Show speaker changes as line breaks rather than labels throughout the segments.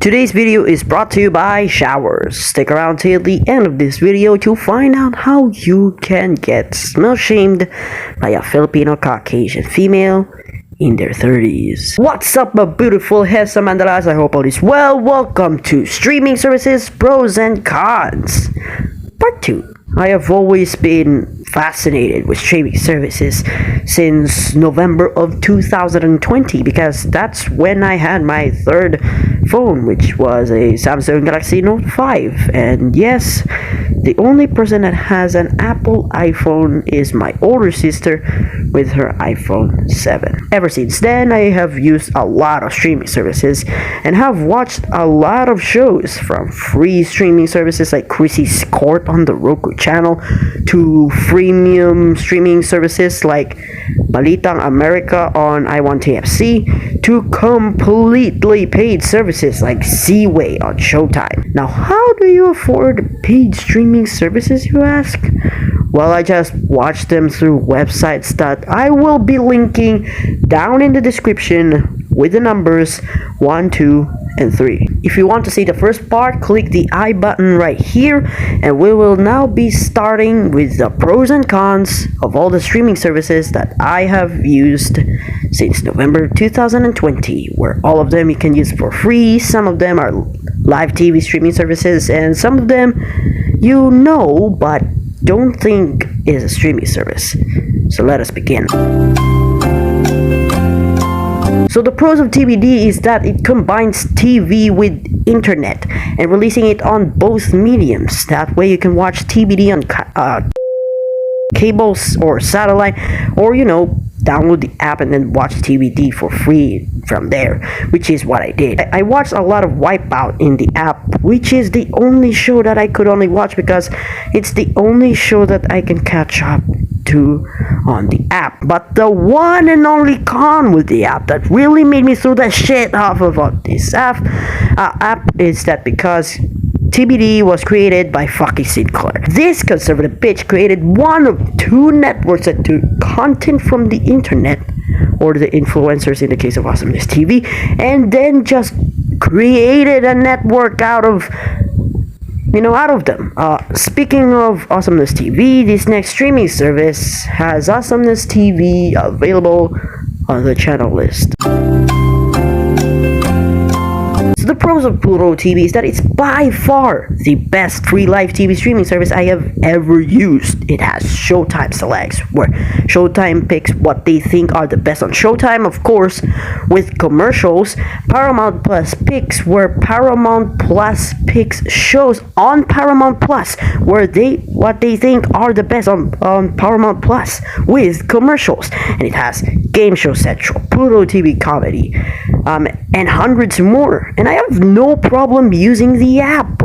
Today's video is brought to you by showers. Stick around till the end of this video to find out how you can get smell shamed by a Filipino Caucasian female in their 30s. What's up, my beautiful handsome ANDALADS? I hope all is well. Welcome to Streaming Services Pros and Cons Part 2. I have always been fascinated with streaming services since November of 2020 because that's when I had my third phone, which was a Samsung Galaxy Note 5. And yes, the only person that has an Apple iPhone is my older sister with her iPhone 7. Ever since then, I have used a lot of streaming services and have watched a lot of shows, from free streaming services like Chrissy's Court on the Roku Channel to freemium streaming services like Balitang America on I1TFC to completely paid services like Seaway on Showtime. Now, how do you afford paid streaming services, you ask? Well, I just watch them through websites that I will be linking down in the description with the numbers 1, 2, and 3. If you want to see the first part, click the I button right here, and we will now be starting with the pros and cons of all the streaming services that I have used since November 2020, where all of them you can use for free. Some of them are live TV streaming services, and some of them you know but don't think is a streaming service. So let us begin. So the pros of TBD is that it combines TV with internet and releasing it on both mediums. That way you can watch TBD on cables or satellite, or download the app and then watch TBD for free from there, which is what I did. I watched a lot of Wipeout in the app, which is the only show that I could only watch because it's the only show that I can catch up to on the app. But the one and only con with the app that really made me throw the shit off of this app is that because TBD was created by fucking Sinclair. This conservative bitch created one of two networks that took content from the internet, or the influencers in the case of Awesomeness TV, and then just created a network out of them. Speaking of Awesomeness TV, this next streaming service has Awesomeness TV available on the channel list. So the pros of Plural TV is that it's by far the best free live TV streaming service I have ever used. It has Showtime selects, where Showtime picks what they think are the best on Showtime, of course, with commercials. Paramount Plus picks, where Paramount Plus picks shows on Paramount Plus, where what they think are the best on Paramount Plus with commercials. And it has Game Show Central, Pluto TV Comedy, and hundreds more. And I have no problem using the app.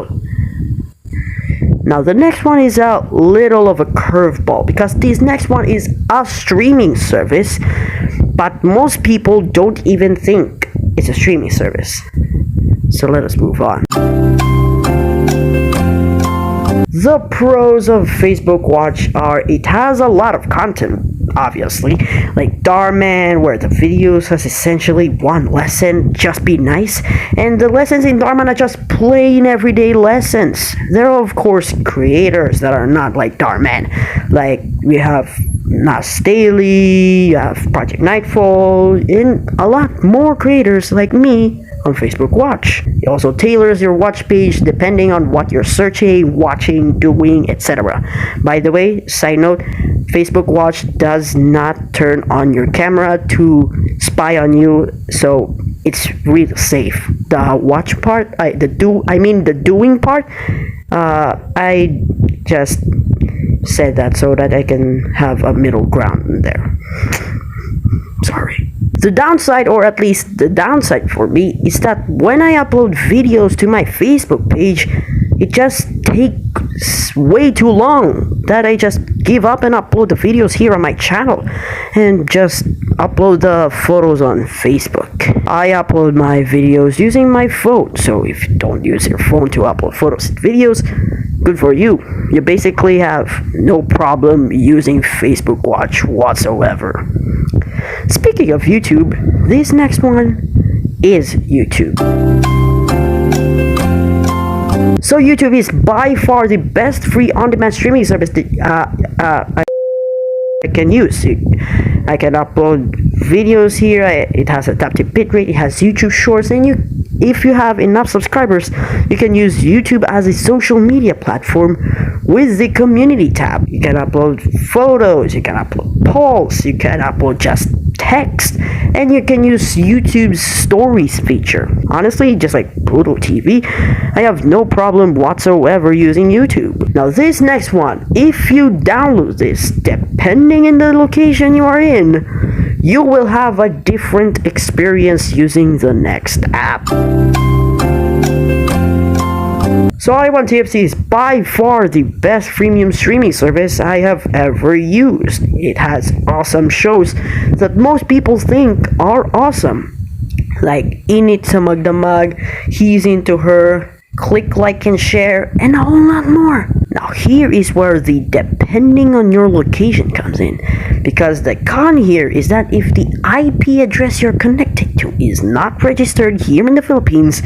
Now the next one is a little of a curveball, because this next one is a streaming service, but most people don't even think it's a streaming service. So let us move on. The pros of Facebook Watch are it has a lot of content, obviously, like Dharman, where the videos has essentially one lesson, just be nice, and the lessons in Dharman are just plain everyday lessons. There are of course creators that are not like Dharman, like we have Nas Daily, you have Project Nightfall, and a lot more creators like me on Facebook Watch. It also tailors your watch page depending on what you're searching, watching, doing, etc. By the way, side note, Facebook Watch does not turn on your camera to spy on you, so it's really safe. The watch part, the doing part, I just said that so that I can have a middle ground there. Sorry. The downside, or at least the downside for me, is that when I upload videos to my Facebook page, it just takes way too long that I just give up and upload the videos here on my channel and just upload the photos on Facebook. I upload my videos using my phone, so if you don't use your phone to upload photos and videos, good for you. You basically have no problem using Facebook Watch whatsoever. Speaking of YouTube, this next one is YouTube. So YouTube is by far the best free on-demand streaming service that I can use. I can upload videos here. It has adaptive bitrate. It has YouTube Shorts, and if you have enough subscribers, you can use YouTube as a social media platform with the community tab. You can upload photos, you can upload polls, you can upload just text, and you can use YouTube's stories feature. Honestly, just like Plural TV, I have no problem whatsoever using YouTube. Now this next one, if you download this, depending on the location you are in, you will have a different experience using the next app. So I1TFC is by far the best freemium streaming service I have ever used. It has awesome shows that most people think are awesome, like Init sa Magdamag, He's Into Her, Click, Like, and Share, and a whole lot more. Now here is where the depending on your location comes in, because the con here is that if the IP address you're connected to is not registered here in the Philippines,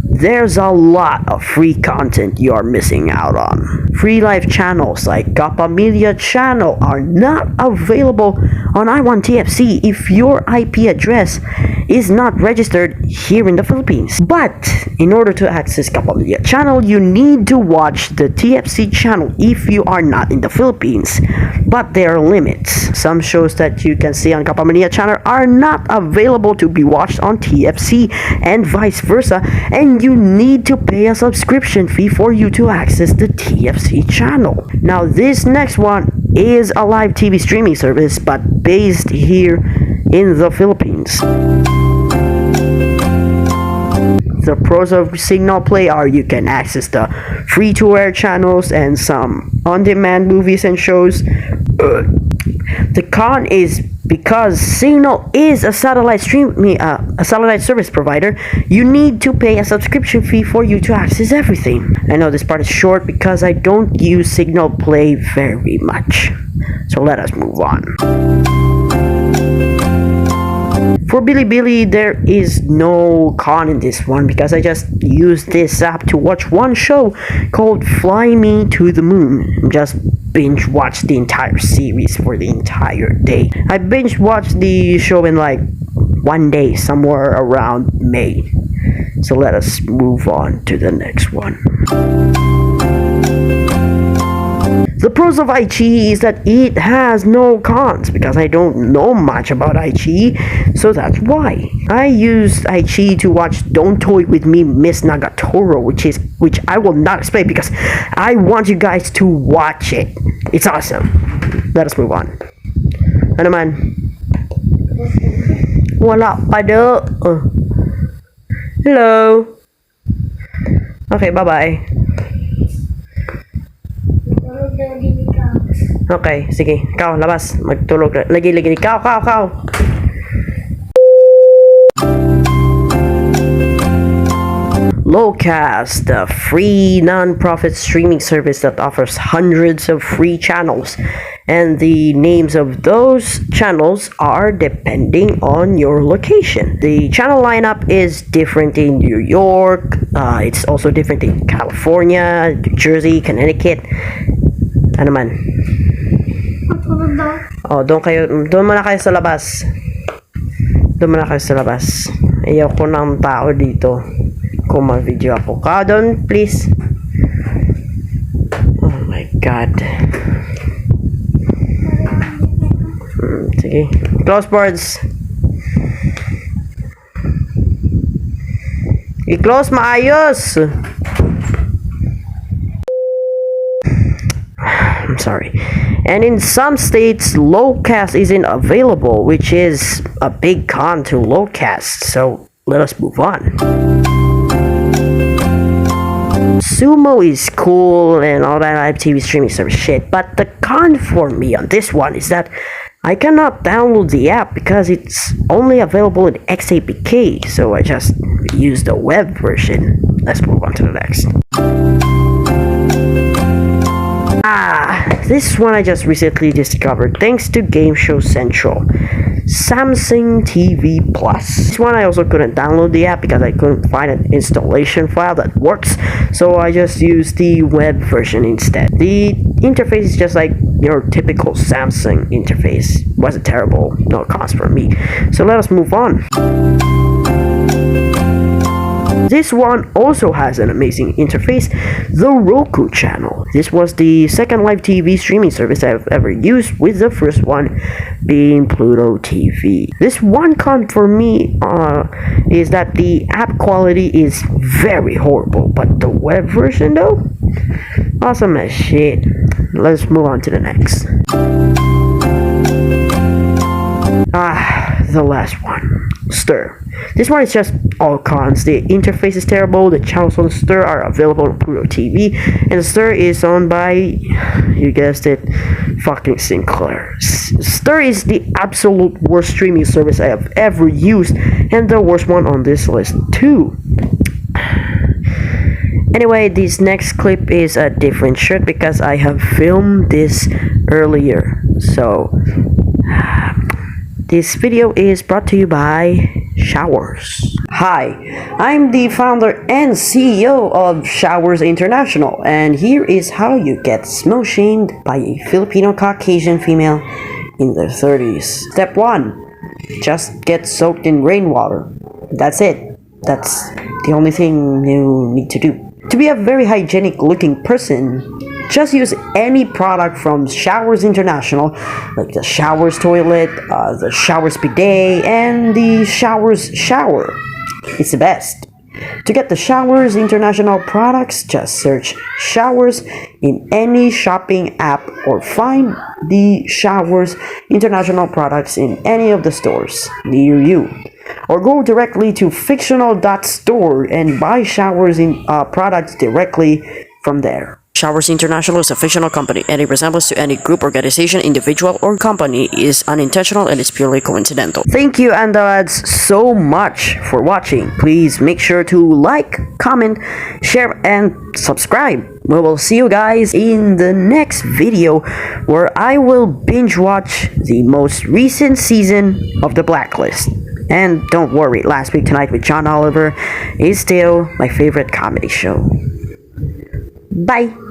there's a lot of free content you're missing out on. Free live channels like Kapamilya channel are not available on I1TFC if your IP address is not registered here in the Philippines. But in order to access Kapamilya channel, you need to watch the TFC channel if you are not in the Philippines. But there are limits. Some shows that you can see on Kapamilya channel are not available to be watched on TFC and vice versa, and you need to pay a subscription fee for you to access the TFC channel. Now this next one is a live TV streaming service but based here in the Philippines. The pros of Signal Play are you can access the free-to-air channels and some on-demand movies and shows. The con is because Signal is a satellite service provider, you need to pay a subscription fee for you to access everything. I know this part is short because I don't use Signal Play very much. So let us move on. For Bilibili, there is no con in this one because I just used this app to watch one show called Fly Me to the Moon. Just binge watch the entire series for the entire day. I binge watched the show in like one day, somewhere around May. So let us move on to the next one. The pros of Aichi is that it has no cons because I don't know much about Aichi, so that's why. I used Aichi to watch Don't Toy With Me Miss Nagatoro, which I will not explain because I want you guys to watch it. It's awesome. Let us move on. Ano man? Wala pa do. Hello. Okay, bye-bye. Okay, sige. Ikaw, labas. Magtulog. Lagi. Ikaw. LowCast, the free non-profit streaming service that offers hundreds of free channels. And the names of those channels are depending on your location. The channel lineup is different in New York. It's also different in California, New Jersey, Connecticut. Ano man? Oh, doon muna kayo sa labas. Ayaw ko ng tao dito. Kung mag-video ako. Doon, please. Oh my God. Sige. Close boards. I-close maayos. I'm sorry. And in some states, LowCast isn't available, which is a big con to LowCast. So let us move on. Sumo is cool and all that live TV streaming service shit, but the con for me on this one is that I cannot download the app because it's only available in XAPK, so I just use the web version. Let's move on to the next. This one I just recently discovered thanks to Game Show Central. Samsung TV Plus. This one I also couldn't download the app because I couldn't find an installation file that works, so I just used the web version instead. The interface is just like your typical Samsung interface. It wasn't terrible, no cost for me. So let us move on. This one also has an amazing interface, the Roku Channel. This was the second live TV streaming service I've ever used, with the first one being Plural TV. This one con for me is that the app quality is very horrible, but the web version though, awesome as shit. Let's move on to the next. The last one, Stir. This one is just all cons. The interface is terrible. The channels on Stir are available on Plural TV, and Stir is owned by, you guessed it, fucking Sinclair. Stir is the absolute worst streaming service I have ever used, and the worst one on this list too. Anyway, this next clip is a different shirt because I have filmed this earlier. So this video is brought to you by Showers. Hi, I'm the founder and CEO of Showers International, and here is how you get smell shamed by a Filipino Caucasian female in their 30s. Step 1. Just get soaked in rainwater. That's it. That's the only thing you need to do. To be a very hygienic looking person, just use any product from Showers International, like the Showers toilet, the Showers bidet, and the Showers shower. It's the best. To get the Showers International products, just search Showers in any shopping app or find the Showers International products in any of the stores near you. Or go directly to fictional.store and buy Showers products directly from there. Showers International is a fictional company. Any resemblance to any group, organization, individual, or company is unintentional and is purely coincidental. Thank you, ANDALADS, so much for watching. Please make sure to like, comment, share, and subscribe. We will see you guys in the next video, where I will binge watch the most recent season of The Blacklist. And don't worry, Last Week Tonight with John Oliver is still my favorite comedy show. Bye!